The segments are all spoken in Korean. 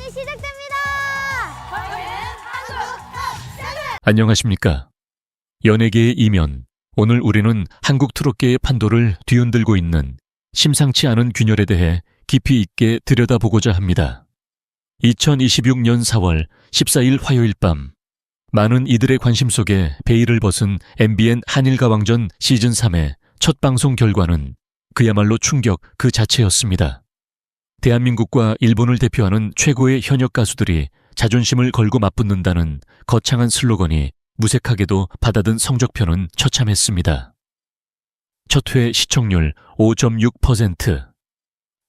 시작됩니다. 저희는 한국 탑7. 안녕하십니까. 연예계의 이면, 오늘 우리는 한국 트롯계의 판도를 뒤흔들고 있는 심상치 않은 균열에 대해 깊이 있게 들여다보고자 합니다. 2026년 4월 14일 화요일 밤, 많은 이들의 관심 속에 베일을 벗은 MBN 한일가왕전 시즌3의 첫 방송 결과는 그야말로 충격 그 자체였습니다. 대한민국과 일본을 대표하는 최고의 현역 가수들이 자존심을 걸고 맞붙는다는 거창한 슬로건이 무색하게도 받아든 성적표는 처참했습니다. 첫 회 시청률 5.6%.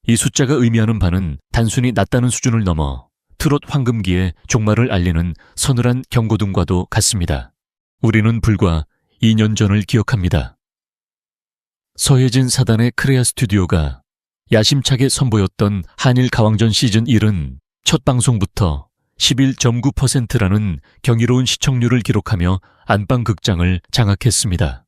이 숫자가 의미하는 바는 단순히 낮다는 수준을 넘어 트롯 황금기의 종말을 알리는 서늘한 경고등과도 같습니다. 우리는 불과 2년 전을 기억합니다. 서혜진 사단의 크레아 스튜디오가 야심차게 선보였던 한일 가왕전 시즌 1은 첫 방송부터 11.9%라는 경이로운 시청률을 기록하며 안방 극장을 장악했습니다.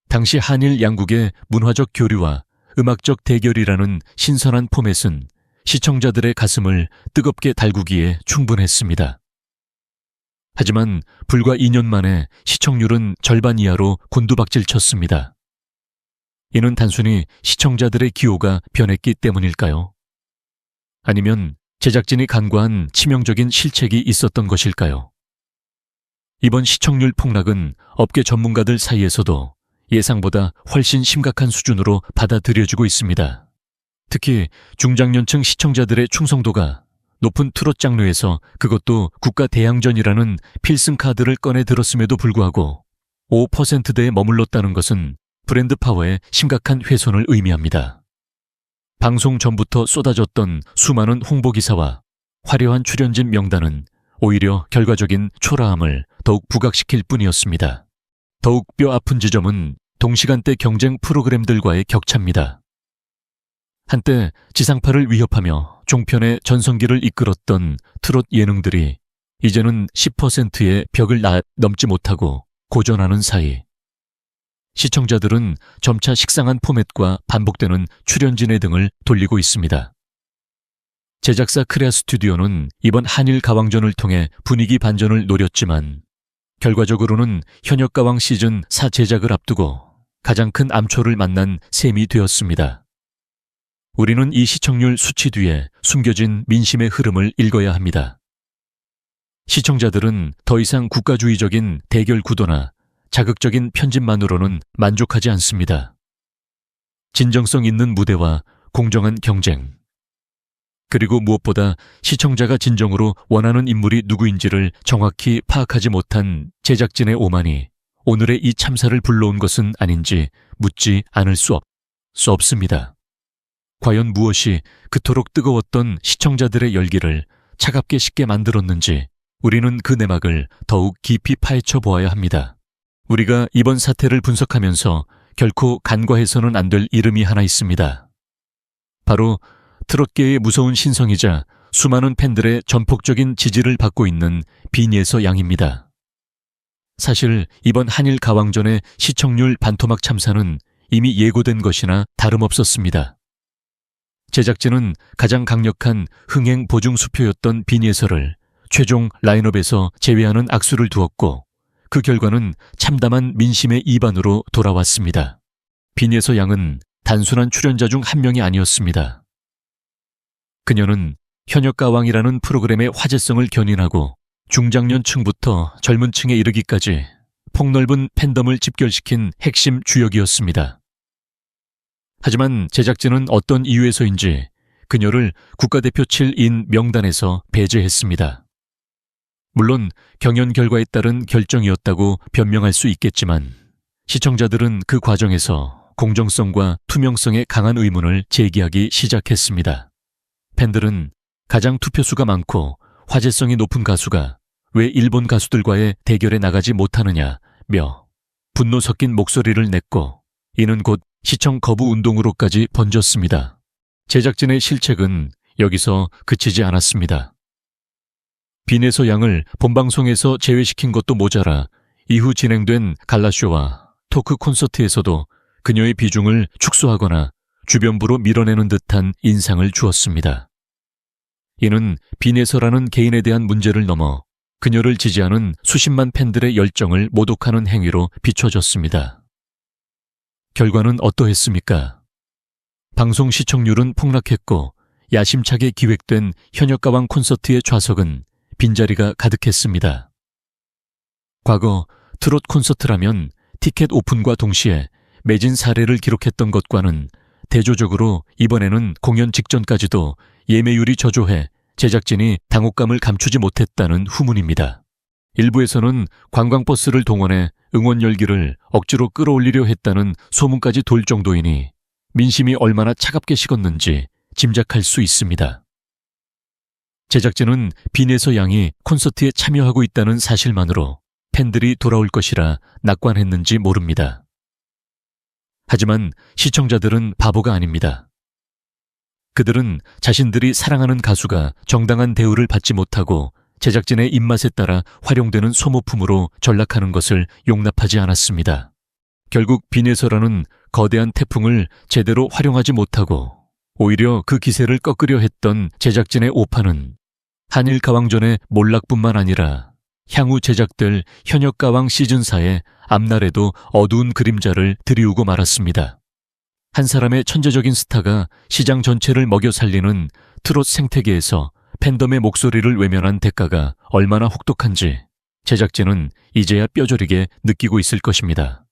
당시 한일 양국의 문화적 교류와 음악적 대결이라는 신선한 포맷은 시청자들의 가슴을 뜨겁게 달구기에 충분했습니다. 하지만 불과 2년 만에 시청률은 절반 이하로 곤두박질 쳤습니다. 이는 단순히 시청자들의 기호가 변했기 때문일까요? 아니면 제작진이 간과한 치명적인 실책이 있었던 것일까요? 이번 시청률 폭락은 업계 전문가들 사이에서도 예상보다 훨씬 심각한 수준으로 받아들여지고 있습니다. 특히 중장년층 시청자들의 충성도가 높은 트롯 장르에서, 그것도 국가 대항전이라는 필승 카드를 꺼내 들었음에도 불구하고 5%대에 머물렀다는 것은 브랜드 파워의 심각한 훼손을 의미합니다. 방송 전부터 쏟아졌던 수많은 홍보기사와 화려한 출연진 명단은 오히려 결과적인 초라함을 더욱 부각시킬 뿐이었습니다. 더욱 뼈 아픈 지점은 동시간대 경쟁 프로그램들과의 격차입니다. 한때 지상파를 위협하며 종편의 전성기를 이끌었던 트롯 예능들이 이제는 10%의 벽을 넘지 못하고 고전하는 사이, 시청자들은 점차 식상한 포맷과 반복되는 출연진의 등을 돌리고 있습니다. 제작사 크레아 스튜디오는 이번 한일 가왕전을 통해 분위기 반전을 노렸지만 결과적으로는 현역 가왕 시즌 4 제작을 앞두고 가장 큰 암초를 만난 셈이 되었습니다. 우리는 이 시청률 수치 뒤에 숨겨진 민심의 흐름을 읽어야 합니다. 시청자들은 더 이상 국가주의적인 대결 구도나 자극적인 편집만으로는 만족하지 않습니다. 진정성 있는 무대와 공정한 경쟁, 그리고 무엇보다 시청자가 진정으로 원하는 인물이 누구인지를 정확히 파악하지 못한 제작진의 오만이 오늘의 이 참사를 불러온 것은 아닌지 묻지 않을 수 없습니다. 과연 무엇이 그토록 뜨거웠던 시청자들의 열기를 차갑게 식게 만들었는지 우리는 그 내막을 더욱 깊이 파헤쳐 보아야 합니다. 우리가 이번 사태를 분석하면서 결코 간과해서는 안 될 이름이 하나 있습니다. 바로 트롯계의 무서운 신성이자 수많은 팬들의 전폭적인 지지를 받고 있는 빈예서 양입니다. 사실 이번 한일 가왕전의 시청률 반토막 참사는 이미 예고된 것이나 다름없었습니다. 제작진은 가장 강력한 흥행 보증 수표였던 빈예서를 최종 라인업에서 제외하는 악수를 두었고, 그 결과는 참담한 민심의 이반으로 돌아왔습니다. 빈예서 양은 단순한 출연자 중 한 명이 아니었습니다. 그녀는 현역 가왕이라는 프로그램의 화제성을 견인하고 중장년층부터 젊은 층에 이르기까지 폭넓은 팬덤을 집결시킨 핵심 주역이었습니다. 하지만 제작진은 어떤 이유에서인지 그녀를 국가대표 7인 명단에서 배제했습니다. 물론 경연 결과에 따른 결정이었다고 변명할 수 있겠지만 시청자들은 그 과정에서 공정성과 투명성에 강한 의문을 제기하기 시작했습니다. 팬들은 가장 투표수가 많고 화제성이 높은 가수가 왜 일본 가수들과의 대결에 나가지 못하느냐며 분노 섞인 목소리를 냈고, 이는 곧 시청 거부 운동으로까지 번졌습니다. 제작진의 실책은 여기서 그치지 않았습니다. 빈예서 양을 본방송에서 제외시킨 것도 모자라 이후 진행된 갈라쇼와 토크 콘서트에서도 그녀의 비중을 축소하거나 주변부로 밀어내는 듯한 인상을 주었습니다. 이는 빈에서라는 개인에 대한 문제를 넘어 그녀를 지지하는 수십만 팬들의 열정을 모독하는 행위로 비춰졌습니다. 결과는 어떠했습니까? 방송 시청률은 폭락했고 야심차게 기획된 현역가왕 콘서트의 좌석은 빈자리가 가득했습니다. 과거 트롯 콘서트라면 티켓 오픈과 동시에 매진 사례를 기록했던 것과는 대조적으로 이번에는 공연 직전까지도 예매율이 저조해 제작진이 당혹감을 감추지 못했다는 후문입니다. 일부에서는 관광버스를 동원해 응원 열기를 억지로 끌어올리려 했다는 소문까지 돌 정도이니 민심이 얼마나 차갑게 식었는지 짐작할 수 있습니다. 제작진은 빈에서 양이 콘서트에 참여하고 있다는 사실만으로 팬들이 돌아올 것이라 낙관했는지 모릅니다. 하지만 시청자들은 바보가 아닙니다. 그들은 자신들이 사랑하는 가수가 정당한 대우를 받지 못하고 제작진의 입맛에 따라 활용되는 소모품으로 전락하는 것을 용납하지 않았습니다. 결국 빈에서라는 거대한 태풍을 제대로 활용하지 못하고 오히려 그 기세를 꺾으려 했던 제작진의 오판은 한일 가왕전의 몰락뿐만 아니라 향후 제작될 현역가왕 시즌4의 앞날에도 어두운 그림자를 드리우고 말았습니다. 한 사람의 천재적인 스타가 시장 전체를 먹여 살리는 트롯 생태계에서 팬덤의 목소리를 외면한 대가가 얼마나 혹독한지 제작진은 이제야 뼈저리게 느끼고 있을 것입니다.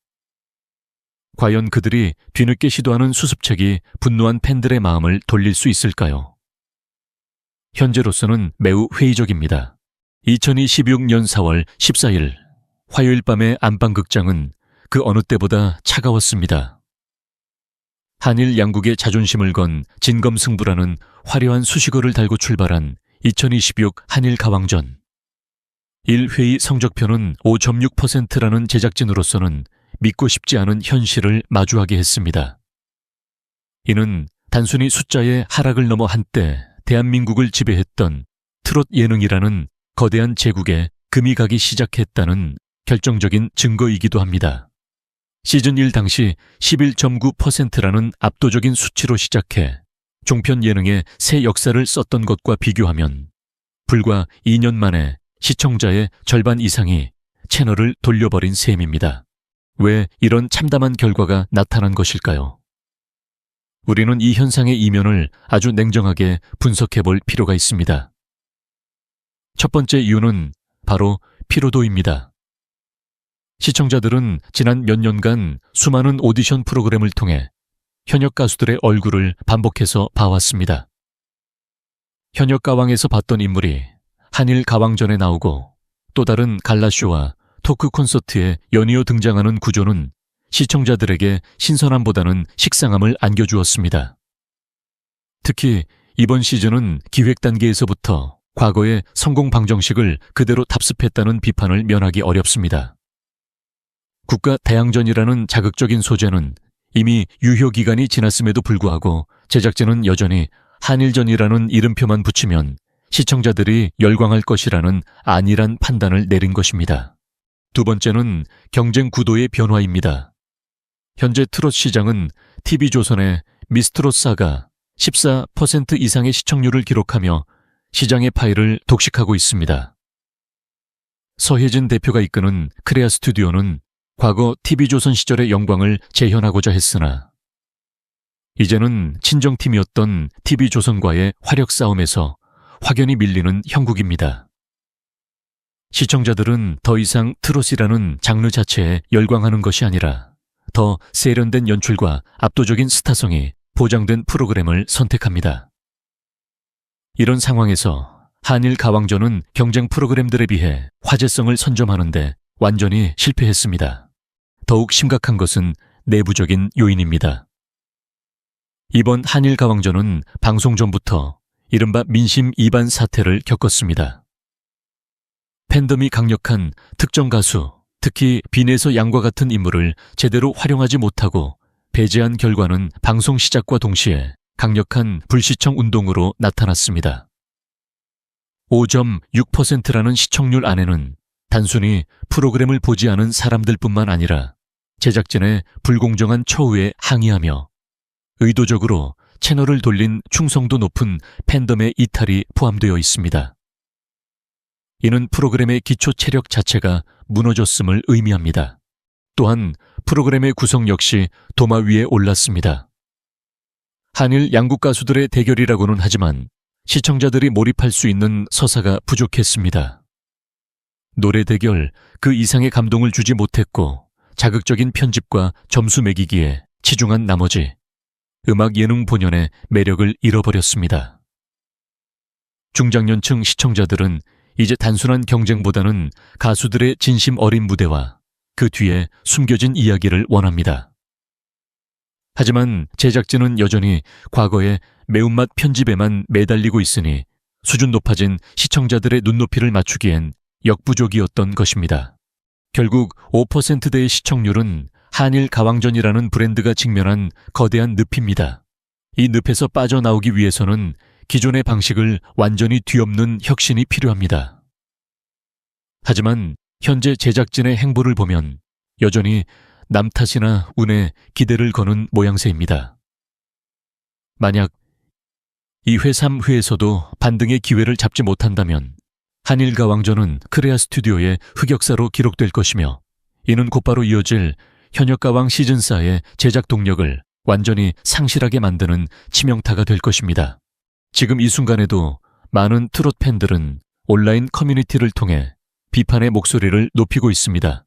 과연 그들이 뒤늦게 시도하는 수습책이 분노한 팬들의 마음을 돌릴 수 있을까요? 현재로서는 매우 회의적입니다. 2026년 4월 14일 화요일 밤의 안방극장은 그 어느 때보다 차가웠습니다. 한일 양국의 자존심을 건 진검승부라는 화려한 수식어를 달고 출발한 2026 한일 가왕전. 1회의 성적표는 5.6%라는 제작진으로서는 믿고 싶지 않은 현실을 마주하게 했습니다. 이는 단순히 숫자의 하락을 넘어 한때 대한민국을 지배했던 트롯 예능이라는 거대한 제국에 금이 가기 시작했다는 결정적인 증거이기도 합니다. 시즌1 당시 11.9%라는 압도적인 수치로 시작해 종편 예능의 새 역사를 썼던 것과 비교하면 불과 2년 만에 시청자의 절반 이상이 채널을 돌려버린 셈입니다. 왜 이런 참담한 결과가 나타난 것일까요? 우리는 이 현상의 이면을 아주 냉정하게 분석해 볼 필요가 있습니다. 첫 번째 이유는 바로 피로도입니다. 시청자들은 지난 몇 년간 수많은 오디션 프로그램을 통해 현역 가수들의 얼굴을 반복해서 봐왔습니다. 현역 가왕에서 봤던 인물이 한일 가왕전에 나오고 또 다른 갈라쇼와 토크 콘서트에 연이어 등장하는 구조는 시청자들에게 신선함보다는 식상함을 안겨주었습니다. 특히 이번 시즌은 기획 단계에서부터 과거의 성공 방정식을 그대로 답습했다는 비판을 면하기 어렵습니다. 국가 대항전이라는 자극적인 소재는 이미 유효 기간이 지났음에도 불구하고 제작진은 여전히 한일전이라는 이름표만 붙이면 시청자들이 열광할 것이라는 안일한 판단을 내린 것입니다. 두 번째는 경쟁 구도의 변화입니다. 현재 트롯 시장은 TV조선의 미스트롯사가 14% 이상의 시청률을 기록하며 시장의 파이를 독식하고 있습니다. 서혜진 대표가 이끄는 크레아 스튜디오는 과거 TV조선 시절의 영광을 재현하고자 했으나 이제는 친정팀이었던 TV조선과의 화력 싸움에서 확연히 밀리는 형국입니다. 시청자들은 더 이상 트롯이라는 장르 자체에 열광하는 것이 아니라 더 세련된 연출과 압도적인 스타성이 보장된 프로그램을 선택합니다. 이런 상황에서 한일 가왕전은 경쟁 프로그램들에 비해 화제성을 선점하는데 완전히 실패했습니다. 더욱 심각한 것은 내부적인 요인입니다. 이번 한일 가왕전은 방송 전부터 이른바 민심 이반 사태를 겪었습니다. 팬덤이 강력한 특정 가수, 특히 빈에서 양과 같은 인물을 제대로 활용하지 못하고 배제한 결과는 방송 시작과 동시에 강력한 불시청 운동으로 나타났습니다. 5.6%라는 시청률 안에는 단순히 프로그램을 보지 않은 사람들뿐만 아니라 제작진의 불공정한 처우에 항의하며 의도적으로 채널을 돌린 충성도 높은 팬덤의 이탈이 포함되어 있습니다. 이는 프로그램의 기초 체력 자체가 무너졌음을 의미합니다. 또한 프로그램의 구성 역시 도마 위에 올랐습니다. 한일 양국 가수들의 대결이라고는 하지만 시청자들이 몰입할 수 있는 서사가 부족했습니다. 노래 대결 그 이상의 감동을 주지 못했고 자극적인 편집과 점수 매기기에 치중한 나머지 음악 예능 본연의 매력을 잃어버렸습니다. 중장년층 시청자들은 이제 단순한 경쟁보다는 가수들의 진심 어린 무대와 그 뒤에 숨겨진 이야기를 원합니다. 하지만 제작진은 여전히 과거의 매운맛 편집에만 매달리고 있으니 수준 높아진 시청자들의 눈높이를 맞추기엔 역부족이었던 것입니다. 결국 5%대의 시청률은 한일 가왕전이라는 브랜드가 직면한 거대한 늪입니다. 이 늪에서 빠져나오기 위해서는 기존의 방식을 완전히 뒤엎는 혁신이 필요합니다. 하지만 현재 제작진의 행보를 보면 여전히 남 탓이나 운에 기대를 거는 모양새입니다. 만약 2회, 3회에서도 반등의 기회를 잡지 못한다면 한일 가왕전은 크레아 스튜디오의 흑역사로 기록될 것이며 이는 곧바로 이어질 현역가왕 시즌4의 제작 동력을 완전히 상실하게 만드는 치명타가 될 것입니다. 지금 이 순간에도 많은 트롯 팬들은 온라인 커뮤니티를 통해 비판의 목소리를 높이고 있습니다.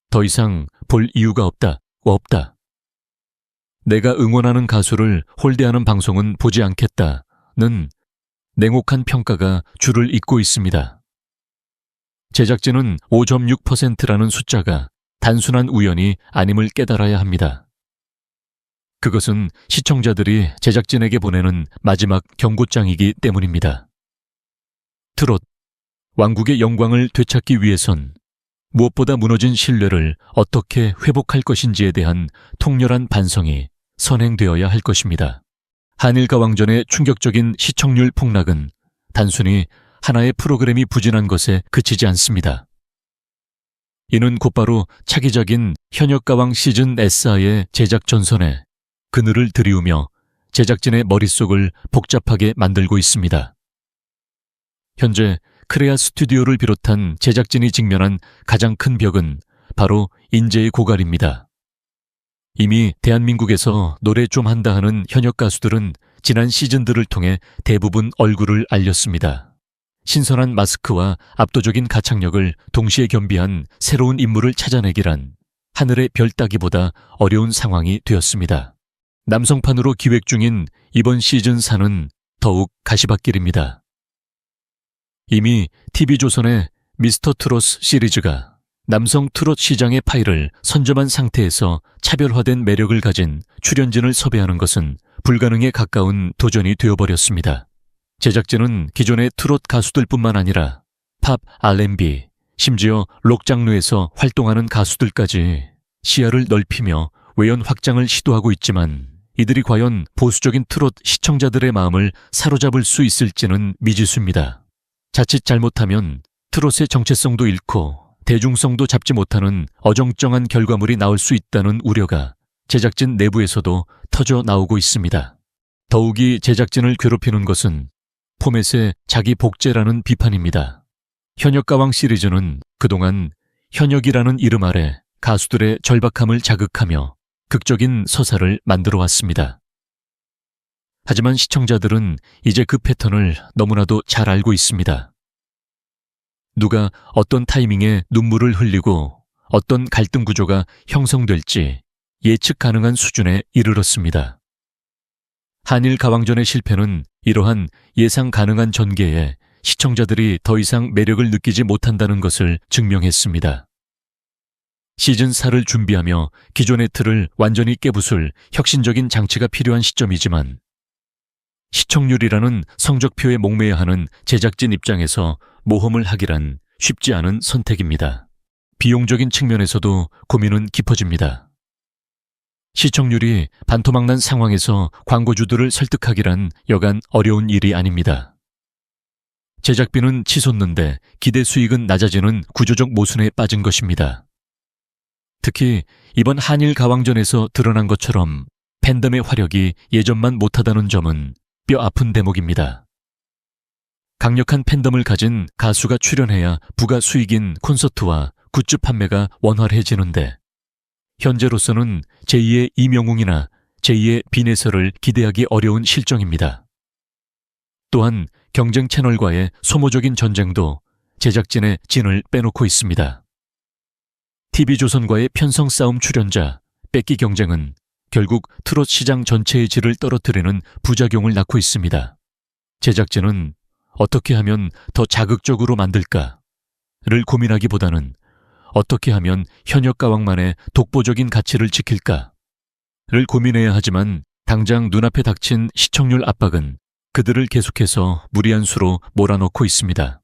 더 이상 볼 이유가 없다. 내가 응원하는 가수를 홀대하는 방송은 보지 않겠다는 냉혹한 평가가 줄을 잇고 있습니다. 제작진은 5.6%라는 숫자가 단순한 우연이 아님을 깨달아야 합니다. 그것은 시청자들이 제작진에게 보내는 마지막 경고장이기 때문입니다. 트롯, 왕국의 영광을 되찾기 위해선 무엇보다 무너진 신뢰를 어떻게 회복할 것인지에 대한 통렬한 반성이 선행되어야 할 것입니다. 한일 가왕전의 충격적인 시청률 폭락은 단순히 하나의 프로그램이 부진한 것에 그치지 않습니다. 이는 곧바로 차기작인 현역가왕 시즌 S의 제작 전선에 그늘을 들이우며 제작진의 머릿속을 복잡하게 만들고 있습니다. 현재 크레아 스튜디오를 비롯한 제작진이 직면한 가장 큰 벽은 바로 인재의 고갈입니다. 이미 대한민국에서 노래 좀 한다 하는 현역 가수들은 지난 시즌들을 통해 대부분 얼굴을 알렸습니다. 신선한 마스크와 압도적인 가창력을 동시에 겸비한 새로운 인물을 찾아내기란 하늘의 별 따기보다 어려운 상황이 되었습니다. 남성판으로 기획 중인 이번 시즌4는 더욱 가시밭길입니다. 이미 TV조선의 미스터 트롯 시리즈가 남성 트롯 시장의 파일을 선점한 상태에서 차별화된 매력을 가진 출연진을 섭외하는 것은 불가능에 가까운 도전이 되어버렸습니다. 제작진은 기존의 트롯 가수들뿐만 아니라 팝, R&B, 심지어 록 장르에서 활동하는 가수들까지 시야를 넓히며 외연 확장을 시도하고 있지만 이들이 과연 보수적인 트롯 시청자들의 마음을 사로잡을 수 있을지는 미지수입니다. 자칫 잘못하면 트롯의 정체성도 잃고 대중성도 잡지 못하는 어정쩡한 결과물이 나올 수 있다는 우려가 제작진 내부에서도 터져 나오고 있습니다. 더욱이 제작진을 괴롭히는 것은 포맷의 자기 복제라는 비판입니다. 현역가왕 시리즈는 그동안 현역이라는 이름 아래 가수들의 절박함을 자극하며 극적인 서사를 만들어 왔습니다. 하지만 시청자들은 이제 그 패턴을 너무나도 잘 알고 있습니다. 누가 어떤 타이밍에 눈물을 흘리고 어떤 갈등 구조가 형성될지 예측 가능한 수준에 이르렀습니다. 한일 가왕전의 실패는 이러한 예상 가능한 전개에 시청자들이 더 이상 매력을 느끼지 못한다는 것을 증명했습니다. 시즌4를 준비하며 기존의 틀을 완전히 깨부술 혁신적인 장치가 필요한 시점이지만 시청률이라는 성적표에 목매야 하는 제작진 입장에서 모험을 하기란 쉽지 않은 선택입니다. 비용적인 측면에서도 고민은 깊어집니다. 시청률이 반토막난 상황에서 광고주들을 설득하기란 여간 어려운 일이 아닙니다. 제작비는 치솟는데 기대 수익은 낮아지는 구조적 모순에 빠진 것입니다. 특히 이번 한일 가왕전에서 드러난 것처럼 팬덤의 화력이 예전만 못하다는 점은 뼈 아픈 대목입니다. 강력한 팬덤을 가진 가수가 출연해야 부가 수익인 콘서트와 굿즈 판매가 원활해지는데 현재로서는 제2의 이명웅이나 제2의 빈에서를 기대하기 어려운 실정입니다. 또한 경쟁 채널과의 소모적인 전쟁도 제작진의 진을 빼놓고 있습니다. TV조선과의 편성 싸움 출연자 뺏기 경쟁은 결국 트롯 시장 전체의 질을 떨어뜨리는 부작용을 낳고 있습니다. 제작진은 어떻게 하면 더 자극적으로 만들까를 고민하기보다는 어떻게 하면 현역 가왕만의 독보적인 가치를 지킬까를 고민해야 하지만 당장 눈앞에 닥친 시청률 압박은 그들을 계속해서 무리한 수로 몰아넣고 있습니다.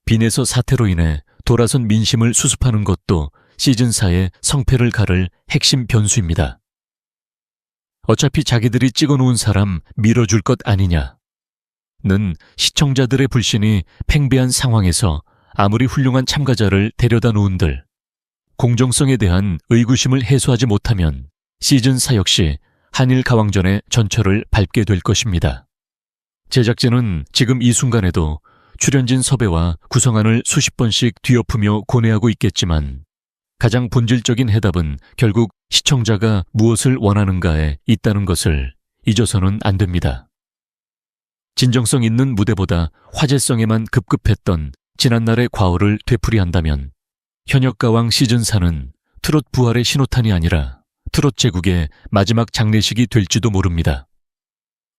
빈에서 사태로 인해 돌아선 민심을 수습하는 것도 시즌4의 성패를 가를 핵심 변수입니다. 어차피 자기들이 찍어놓은 사람 밀어줄 것 아니냐는 시청자들의 불신이 팽배한 상황에서 아무리 훌륭한 참가자를 데려다 놓은들 공정성에 대한 의구심을 해소하지 못하면 시즌4 역시 한일 가왕전의 전철을 밟게 될 것입니다. 제작진은 지금 이 순간에도 출연진 섭외와 구성안을 수십 번씩 뒤엎으며 고뇌하고 있겠지만 가장 본질적인 해답은 결국 시청자가 무엇을 원하는가에 있다는 것을 잊어서는 안 됩니다. 진정성 있는 무대보다 화제성에만 급급했던 지난날의 과오를 되풀이한다면 현역 가왕 시즌4는 트롯 부활의 신호탄이 아니라 트롯 제국의 마지막 장례식이 될지도 모릅니다.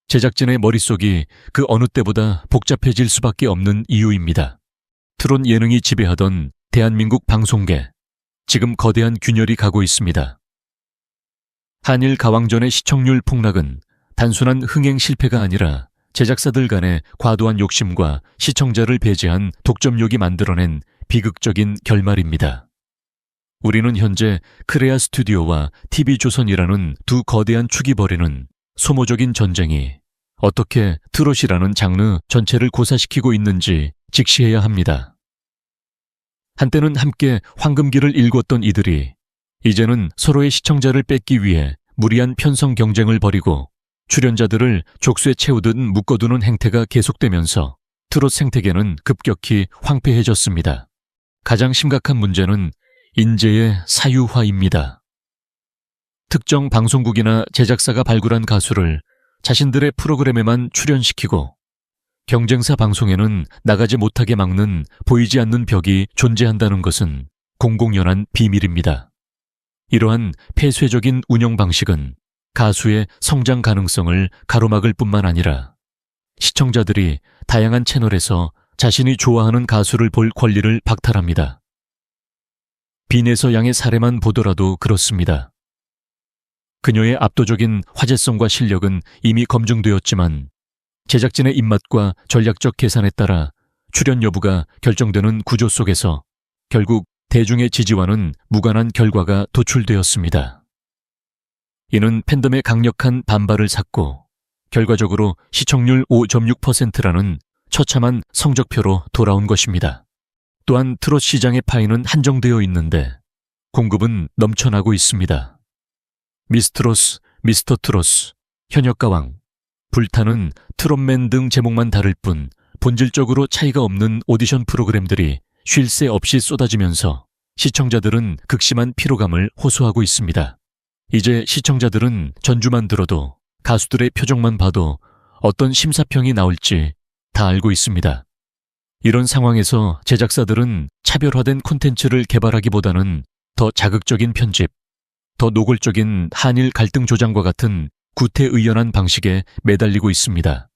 제작진의 머릿속이 그 어느 때보다 복잡해질 수밖에 없는 이유입니다. 트롯 예능이 지배하던 대한민국 방송계, 지금 거대한 균열이 가고 있습니다. 한일 가왕전의 시청률 폭락은 단순한 흥행 실패가 아니라 제작사들 간의 과도한 욕심과 시청자를 배제한 독점욕이 만들어낸 비극적인 결말입니다. 우리는 현재 크레아 스튜디오와 TV조선이라는 두 거대한 축이 벌이는 소모적인 전쟁이 어떻게 트롯이라는 장르 전체를 고사시키고 있는지 직시해야 합니다. 한때는 함께 황금기를 일궜던 이들이 이제는 서로의 시청자를 뺏기 위해 무리한 편성 경쟁을 벌이고 출연자들을 족쇄 채우듯 묶어두는 행태가 계속되면서 트롯 생태계는 급격히 황폐해졌습니다. 가장 심각한 문제는 인재의 사유화입니다. 특정 방송국이나 제작사가 발굴한 가수를 자신들의 프로그램에만 출연시키고 경쟁사 방송에는 나가지 못하게 막는 보이지 않는 벽이 존재한다는 것은 공공연한 비밀입니다. 이러한 폐쇄적인 운영 방식은 가수의 성장 가능성을 가로막을 뿐만 아니라 시청자들이 다양한 채널에서 자신이 좋아하는 가수를 볼 권리를 박탈합니다. 빈에서 양의 사례만 보더라도 그렇습니다. 그녀의 압도적인 화제성과 실력은 이미 검증되었지만 제작진의 입맛과 전략적 계산에 따라 출연 여부가 결정되는 구조 속에서 결국 대중의 지지와는 무관한 결과가 도출되었습니다. 이는 팬덤의 강력한 반발을 샀고 결과적으로 시청률 5.6%라는 처참한 성적표로 돌아온 것입니다. 또한 트롯 시장의 파이는 한정되어 있는데 공급은 넘쳐나고 있습니다. 미스트롯, 미스터트롯, 현역가왕, 불타는 트롯맨 등 제목만 다를 뿐 본질적으로 차이가 없는 오디션 프로그램들이 쉴 새 없이 쏟아지면서 시청자들은 극심한 피로감을 호소하고 있습니다. 이제 시청자들은 전주만 들어도 가수들의 표정만 봐도 어떤 심사평이 나올지 다 알고 있습니다. 이런 상황에서 제작사들은 차별화된 콘텐츠를 개발하기보다는 더 자극적인 편집, 더 노골적인 한일 갈등 조장과 같은 구태의연한 방식에 매달리고 있습니다.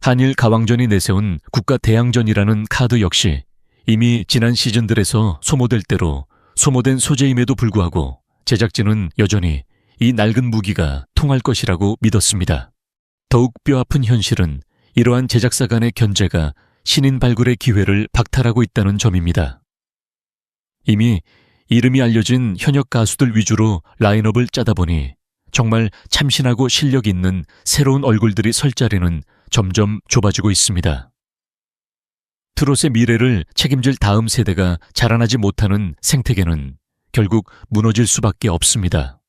한일 가왕전이 내세운 국가 대항전이라는 카드 역시 이미 지난 시즌들에서 소모될 대로 소모된 소재임에도 불구하고 제작진은 여전히 이 낡은 무기가 통할 것이라고 믿었습니다. 더욱 뼈아픈 현실은 이러한 제작사 간의 견제가 신인 발굴의 기회를 박탈하고 있다는 점입니다. 이미 이름이 알려진 현역 가수들 위주로 라인업을 짜다 보니 정말 참신하고 실력 있는 새로운 얼굴들이 설 자리는 점점 좁아지고 있습니다. 트롯의 미래를 책임질 다음 세대가 자라나지 못하는 생태계는 결국 무너질 수밖에 없습니다.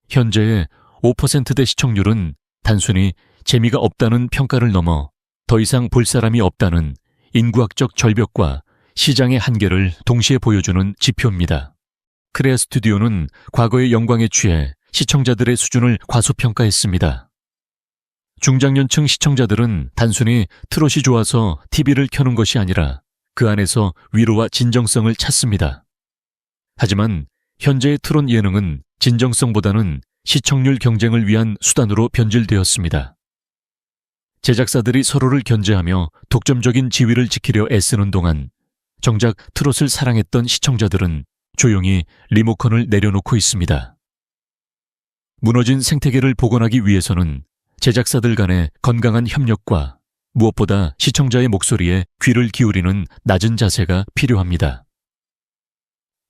현재의 5%대 시청률은 단순히 재미가 없다는 평가를 넘어 더 이상 볼 사람이 없다는 인구학적 절벽과 시장의 한계를 동시에 보여주는 지표입니다. 크레아 스튜디오는 과거의 영광에 취해 시청자들의 수준을 과소평가했습니다. 중장년층 시청자들은 단순히 트롯이 좋아서 TV를 켜는 것이 아니라 그 안에서 위로와 진정성을 찾습니다. 하지만 현재의 트롯 예능은 진정성보다는 시청률 경쟁을 위한 수단으로 변질되었습니다. 제작사들이 서로를 견제하며 독점적인 지위를 지키려 애쓰는 동안 정작 트롯을 사랑했던 시청자들은 조용히 리모컨을 내려놓고 있습니다. 무너진 생태계를 복원하기 위해서는 제작사들 간의 건강한 협력과 무엇보다 시청자의 목소리에 귀를 기울이는 낮은 자세가 필요합니다.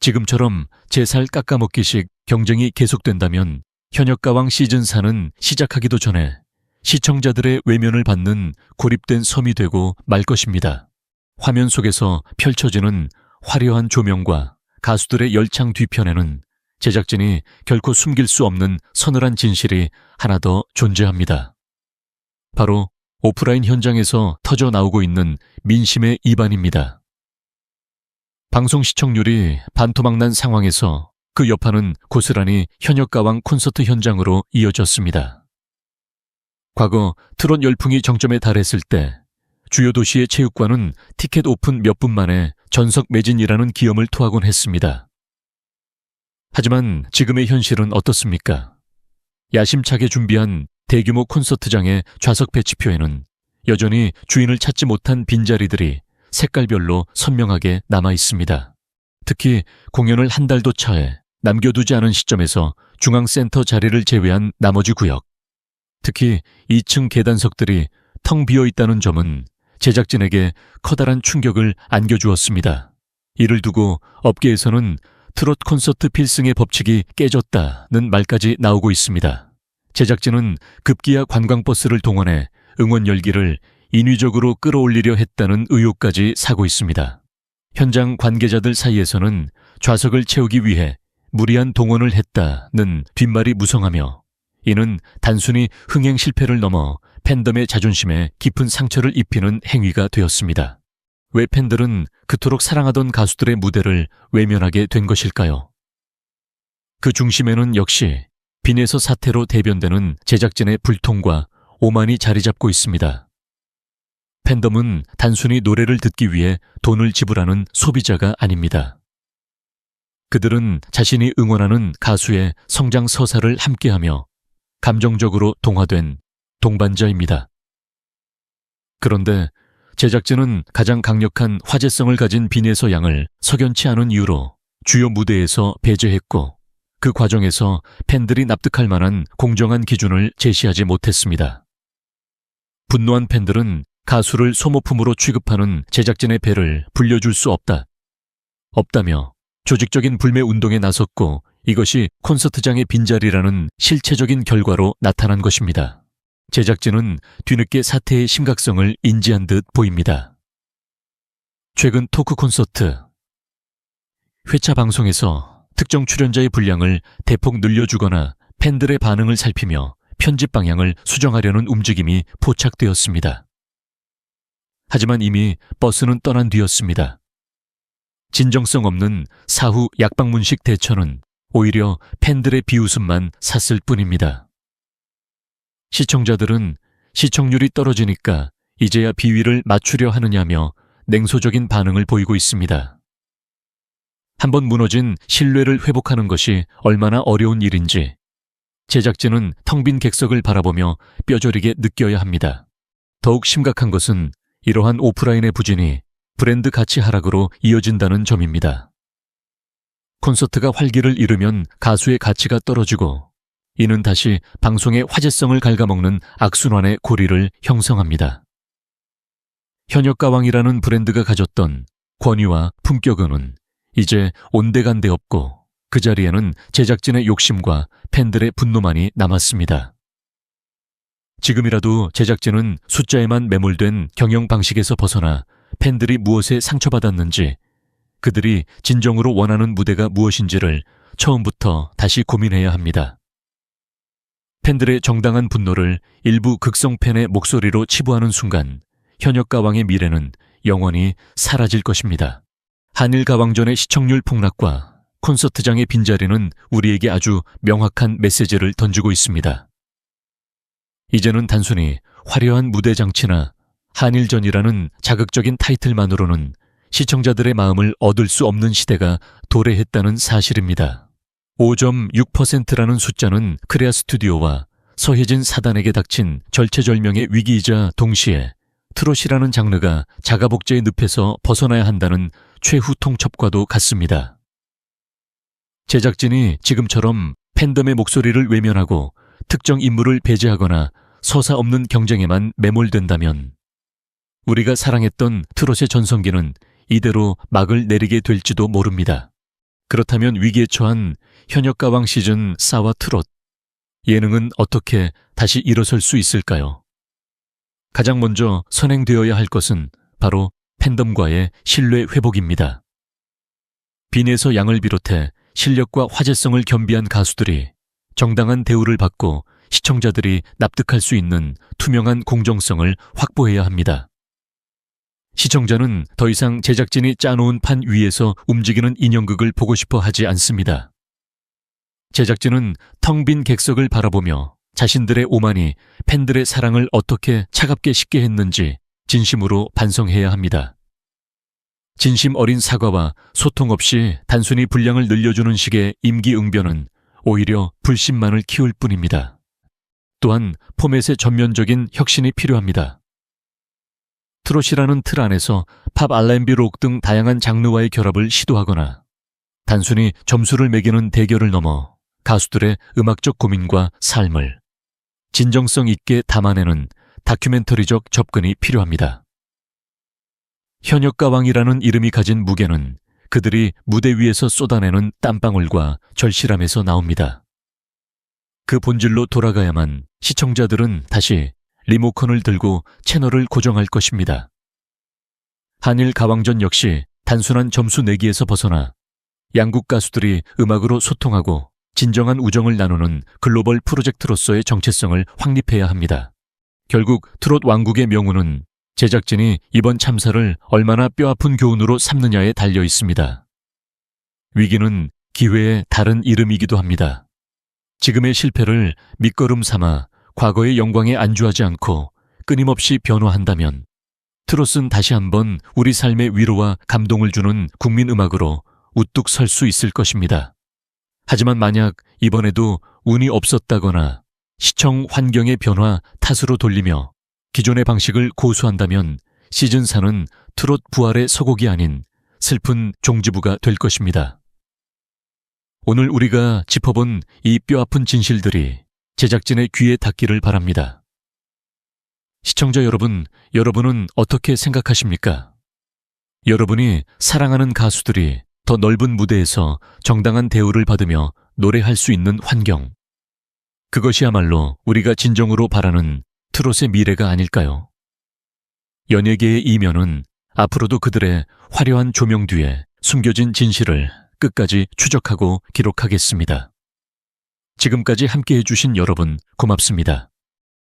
지금처럼 제 살 깎아먹기식 경쟁이 계속된다면 현역가왕 시즌4는 시작하기도 전에 시청자들의 외면을 받는 고립된 섬이 되고 말 것입니다. 화면 속에서 펼쳐지는 화려한 조명과 가수들의 열창 뒤편에는 제작진이 결코 숨길 수 없는 서늘한 진실이 하나 더 존재합니다. 바로 오프라인 현장에서 터져 나오고 있는 민심의 이반입니다. 방송 시청률이 반토막난 상황에서 그 여파는 고스란히 현역가왕 콘서트 현장으로 이어졌습니다. 과거 트롯 열풍이 정점에 달했을 때 주요 도시의 체육관은 티켓 오픈 몇 분 만에 전석 매진이라는 기염을 토하곤 했습니다. 하지만 지금의 현실은 어떻습니까? 야심차게 준비한 대규모 콘서트장의 좌석 배치표에는 여전히 주인을 찾지 못한 빈자리들이 색깔별로 선명하게 남아 있습니다. 특히 공연을 한 달도 차에 남겨두지 않은 시점에서 중앙센터 자리를 제외한 나머지 구역, 특히 2층 계단석들이 텅 비어 있다는 점은 제작진에게 커다란 충격을 안겨주었습니다. 이를 두고 업계에서는 트롯 콘서트 필승의 법칙이 깨졌다는 말까지 나오고 있습니다. 제작진은 급기야 관광버스를 동원해 응원 열기를 인위적으로 끌어올리려 했다는 의혹까지 사고 있습니다. 현장 관계자들 사이에서는 좌석을 채우기 위해 무리한 동원을 했다는 뒷말이 무성하며 이는 단순히 흥행 실패를 넘어 팬덤의 자존심에 깊은 상처를 입히는 행위가 되었습니다. 왜 팬들은 그토록 사랑하던 가수들의 무대를 외면하게 된 것일까요? 그 중심에는 역시 빈에서 사태로 대변되는 제작진의 불통과 오만이 자리 잡고 있습니다. 팬덤은 단순히 노래를 듣기 위해 돈을 지불하는 소비자가 아닙니다. 그들은 자신이 응원하는 가수의 성장 서사를 함께하며 감정적으로 동화된 동반자입니다. 그런데 제작진은 가장 강력한 화제성을 가진 빈에서 양을 석연치 않은 이유로 주요 무대에서 배제했고 그 과정에서 팬들이 납득할 만한 공정한 기준을 제시하지 못했습니다. 분노한 팬들은 가수를 소모품으로 취급하는 제작진의 배를 불려줄 수 없다며 조직적인 불매 운동에 나섰고 이것이 콘서트장의 빈자리라는 실체적인 결과로 나타난 것입니다. 제작진은 뒤늦게 사태의 심각성을 인지한 듯 보입니다. 최근 토크 콘서트 회차 방송에서 특정 출연자의 분량을 대폭 늘려주거나 팬들의 반응을 살피며 편집 방향을 수정하려는 움직임이 포착되었습니다. 하지만 이미 버스는 떠난 뒤였습니다. 진정성 없는 사후 약방문식 대처는 오히려 팬들의 비웃음만 샀을 뿐입니다. 시청자들은 시청률이 떨어지니까 이제야 비위를 맞추려 하느냐며 냉소적인 반응을 보이고 있습니다. 한번 무너진 신뢰를 회복하는 것이 얼마나 어려운 일인지 제작진은 텅 빈 객석을 바라보며 뼈저리게 느껴야 합니다. 더욱 심각한 것은 이러한 오프라인의 부진이 브랜드 가치 하락으로 이어진다는 점입니다. 콘서트가 활기를 잃으면 가수의 가치가 떨어지고 이는 다시 방송의 화제성을 갉아먹는 악순환의 고리를 형성합니다. 현역가왕이라는 브랜드가 가졌던 권위와 품격은 이제 온데간데 없고 그 자리에는 제작진의 욕심과 팬들의 분노만이 남았습니다. 지금이라도 제작진은 숫자에만 매몰된 경영 방식에서 벗어나 팬들이 무엇에 상처받았는지 그들이 진정으로 원하는 무대가 무엇인지를 처음부터 다시 고민해야 합니다. 팬들의 정당한 분노를 일부 극성 팬의 목소리로 치부하는 순간 현역 가왕의 미래는 영원히 사라질 것입니다. 한일 가왕전의 시청률 폭락과 콘서트장의 빈자리는 우리에게 아주 명확한 메시지를 던지고 있습니다. 이제는 단순히 화려한 무대 장치나 한일전이라는 자극적인 타이틀만으로는 시청자들의 마음을 얻을 수 없는 시대가 도래했다는 사실입니다. 5.6%라는 숫자는 크레아 스튜디오와 서혜진 사단에게 닥친 절체절명의 위기이자 동시에 트롯이라는 장르가 자가복제의 늪에서 벗어나야 한다는 최후 통첩과도 같습니다. 제작진이 지금처럼 팬덤의 목소리를 외면하고 특정 인물을 배제하거나 서사 없는 경쟁에만 매몰된다면 우리가 사랑했던 트롯의 전성기는 이대로 막을 내리게 될지도 모릅니다. 그렇다면 위기에 처한 현역 가왕 시즌 4와 트롯, 예능은 어떻게 다시 일어설 수 있을까요? 가장 먼저 선행되어야 할 것은 바로 팬덤과의 신뢰 회복입니다. 빈에서 양을 비롯해 실력과 화제성을 겸비한 가수들이 정당한 대우를 받고 시청자들이 납득할 수 있는 투명한 공정성을 확보해야 합니다. 시청자는 더 이상 제작진이 짜놓은 판 위에서 움직이는 인형극을 보고 싶어 하지 않습니다. 제작진은 텅 빈 객석을 바라보며 자신들의 오만이 팬들의 사랑을 어떻게 차갑게 식게 했는지 진심으로 반성해야 합니다. 진심 어린 사과와 소통 없이 단순히 분량을 늘려주는 식의 임기응변은 오히려 불신만을 키울 뿐입니다. 또한 포맷의 전면적인 혁신이 필요합니다. 트롯이라는 틀 안에서 팝, R&B, 록 등 다양한 장르와의 결합을 시도하거나 단순히 점수를 매기는 대결을 넘어 가수들의 음악적 고민과 삶을 진정성 있게 담아내는 다큐멘터리적 접근이 필요합니다. 현역 가왕이라는 이름이 가진 무게는 그들이 무대 위에서 쏟아내는 땀방울과 절실함에서 나옵니다. 그 본질로 돌아가야만 시청자들은 다시 리모컨을 들고 채널을 고정할 것입니다. 한일 가왕전 역시 단순한 점수 내기에서 벗어나 양국 가수들이 음악으로 소통하고 진정한 우정을 나누는 글로벌 프로젝트로서의 정체성을 확립해야 합니다. 결국 트롯 왕국의 명운은 제작진이 이번 참사를 얼마나 뼈아픈 교훈으로 삼느냐에 달려 있습니다. 위기는 기회의 다른 이름이기도 합니다. 지금의 실패를 밑거름 삼아 과거의 영광에 안주하지 않고 끊임없이 변화한다면 트롯은 다시 한번 우리 삶의 위로와 감동을 주는 국민 음악으로 우뚝 설 수 있을 것입니다. 하지만 만약 이번에도 운이 없었다거나 시청 환경의 변화 탓으로 돌리며 기존의 방식을 고수한다면 시즌4는 트롯 부활의 서곡이 아닌 슬픈 종지부가 될 것입니다. 오늘 우리가 짚어본 이 뼈아픈 진실들이 제작진의 귀에 닿기를 바랍니다. 시청자 여러분, 여러분은 어떻게 생각하십니까? 여러분이 사랑하는 가수들이 더 넓은 무대에서 정당한 대우를 받으며 노래할 수 있는 환경. 그것이야말로 우리가 진정으로 바라는 트롯의 미래가 아닐까요? 연예계의 이면은 앞으로도 그들의 화려한 조명 뒤에 숨겨진 진실을 끝까지 추적하고 기록하겠습니다. 지금까지 함께해 주신 여러분 고맙습니다.